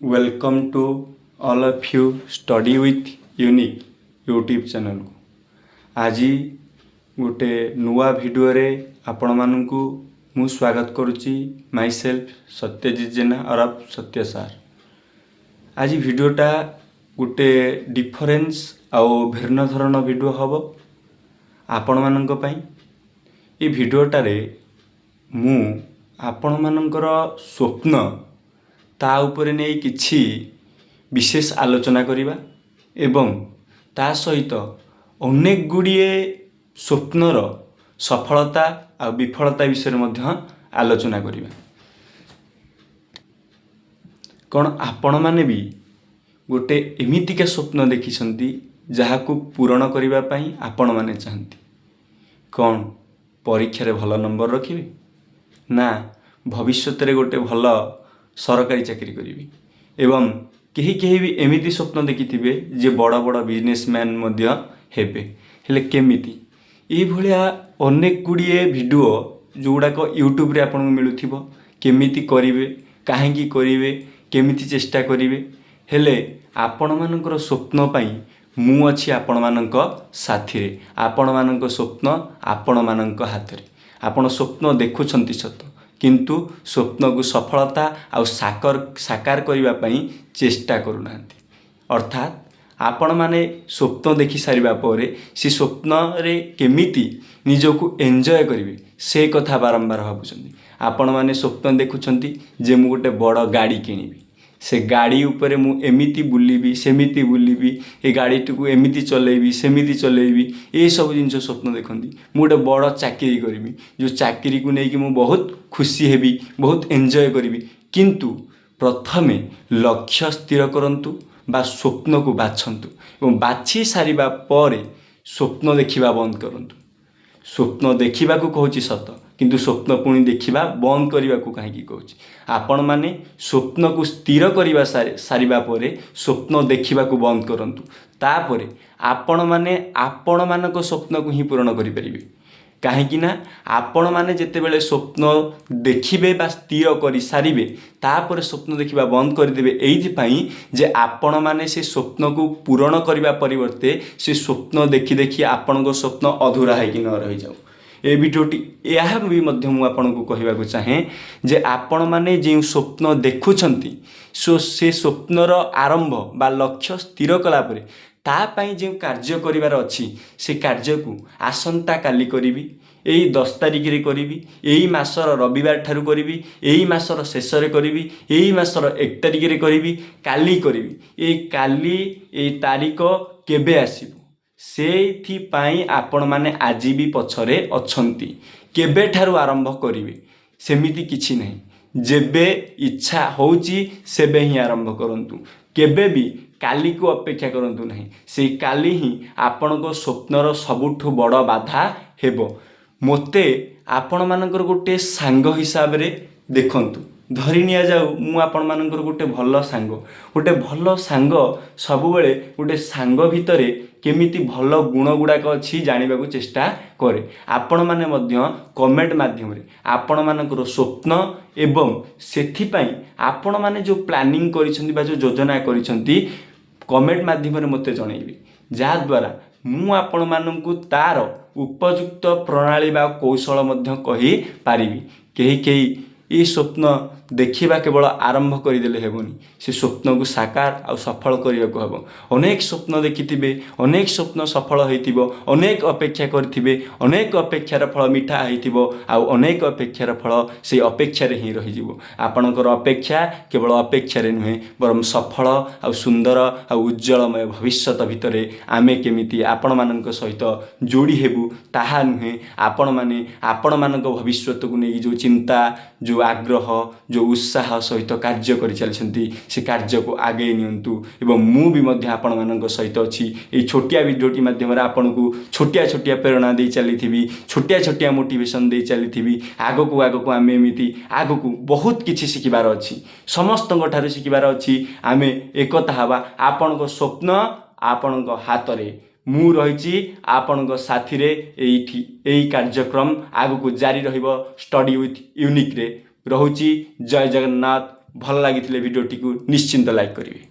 Welcome to all of you study with unique YouTube channel को आज गोटे नुआ भिडियो रे आपण मानू मु स्वागत करुच्ची माई सेल्फ सत्यजित जेना और सत्य सार। आज भिडियोटा गोटे डिफरेन्स आउ भिन्न धरण भिडियो हम आपण मानक पई। ये भिडियोटारे मु आपण मानकर स्वप्न ता उपरे नहीं किछि विशेष आलोचना करिबा एवं ता सहित अनेक गुड़िए स्वप्नर सफलता और विफलता विषय मध्य आलोचना करिबा। कौन आपण माने भी गोटे एमितिका स्वप्न देखिछंती जहाकू पूरण करिबा पई आपण माने चाहंती? कौन परीक्षा रे भल नंबर रखिबे ना भविष्य रे गोटे भल सरकारी चाकरी करी एवं कहीं कहीं भी एमिति स्वप्न देखिथिबे जे बड़ बड़ बिजनेसमैन मध्य हेबे हेले केमिति ये भलिया अनेक गुड़िए वीडियो जोड़ाक यूट्यूब रे आपन मिलुथिबो केमिति करिवे काहेकि करिवे केमिति चेष्टा करिवे हेले आपण मानकर स्वप्न पई मु अछि आपण मानक साथी रे। आपण मानक स्वप्न आपण मानक हाथ रे। आपण स्वप्न देखुछंती सत किंतु स्वप्न को सफलता आउ साकार करने पई चेष्टा करूनांती। अर्थात आपण माने स्वप्न देखि सारिबा परे से स्वप्न रे केमिति निजको एंजॉय करिवे से कथा बारंबार भाबुछंती। आपण माने स्वप्न देखुछंती जे मु गोटे बड़ गाड़ी किनिबी से गाड़ी उपरे मु एमिति बुलिबी सेमिति बुलिबी ए गाड़ी को एमिति चलेबी सेमिति चलेबी ये सब जिन स्वप्न देखती। मु गोटे बड़ चाकरी करी जो चाकरी को लेकिन मु बहुत खुशी हेबी बहुत एंजॉय करी किंतु प्रथमे लक्ष्य स्थिर करंतु बा स्वप्न को बाछंतु और बाछि सारिबा परे स्वप्न देखिबा बंद करंतु। स्वप्न देखा कहूँ सत किंतु स्वप्न पुणी देखा बंद करने को कहीं कहूँ आपण माने स्वप्न को स्थिर करवा सारिबा परे स्वप्न देखा बंद करंतु तापरे आपण माने आपण मानक स्वप्न को ही पूरण करि परिबे। कहीं ना आपण माने जेतेबेले स्वप्न देखिबे बा स्थिर करि सारिबे तापरे स्वप्न देखिबा बंद करदेबे एइथिपाई जे आपण माने से स्वप्न को पूरण करबा परिवर्ते से स्वप्न देखि देखि आपणको स्वप्न अधूरा है कि न रहि जाऊ। ए वीडियोटी यह भी मध्य मु आपनको कहबाक चाहे जे आपण माने जे स्वप्न देखुछंती से स्वप्नर आरंभ बा लक्ष्य स्थिर कला परे ता पई जे कार्य करिवार अछि से कार्य को आसंता काली करिवि एई 10 तारिख रे करिवि एई मासर रविवार ठारू करिवि एई मासर शेष रे करिवि एई मासर 1 तारिख रे करिवि काली करिवि एई काली एई तारिख केबे आसीबो सेथि पाई आपण माने आजि भी पछरे अछंती केबे ठारू आरंभ करिवे सेमिति किछि नहीं जेबे इच्छा होउची सेबे ही आरंभ करंतु केबे भी काली को अपेक्षा करंतु नहीं से काली ही आपणको स्वप्नर सबुठु बड़ बाधा हेबो। मोते आपण मानकर गोटे सांग हिसाब रे देखंतु धरि निया जाऊ मु आपण मानकर गोटे भल सांग सब बेले गोटे सांग भितरे केमिति भल गुण गुड़ाक अच्छी जानवाक चेष्टा करे। आपण माने मध्य कमेंट माध्यम रे आपण मानकर स्वप्न एवं सेथिपाई आपण माने जो प्लानिंग करिसंती बा जो योजना करिसंती कमेंट माध्यम रे मते जणैबे जा द्वारा मु आपण मानकु तार उपयुक्त प्रणाली बा कौशल मध्य कहि पारिबी। केही ये स्वप्न देखा केवल आरंभ करदेले हेबनी से स्वप्न को साकार आ सफल करने को हम। अनेक स्वप्न देखिथिबे अनेक स्वप्न सफल होइथिबो अनेक अपेक्षा करथिबे अनेक अपेक्षार फल मिठा होइथिबो आ अनेक अपेक्षार फल से अपेक्षा रे ही रहि जिवो। आपणकर अपेक्षा केवल अपेक्षा रे नुहे बरम सफल आ सुंदर आ उज्जवलमय भविष्यत भितरे आमे केमिति आपण मानक सहित जोड़ी हेबु ताहा नुहे आपण माने आपण मानक भविष्यत को नै जो चिंता जो आग्रह जो उत्साह सहित कार्य कर चलती से कार्य को आगे नियंतु एवं मु भी मध्य आपण मानक सहित अच्छी ये छोटिया वीडियोटी माध्यम आपन को छोटिया छोटिया प्रेरणा दे चली थी छोटिया छोटिया मोटिवेशन दे चली थी आग को आम एमती आग को बहुत किसी शिखबार अच्छी समस्त शिखबार अच्छी आम एकता हवा आपण स्वप्न आपण हाथ रे मु रही आपण साथी रे एई कार्यक्रम आग को जारी रहिबो स्टडी विथ यूनिक रे। रहुची जय जगन्नाथ। ଭଲ ଲାଗିଥିଲେ ଭିଡ଼ିଓଟିକୁ ନିଶ୍ଚିନ୍ତ ଲାଇକ୍ କରିବେ।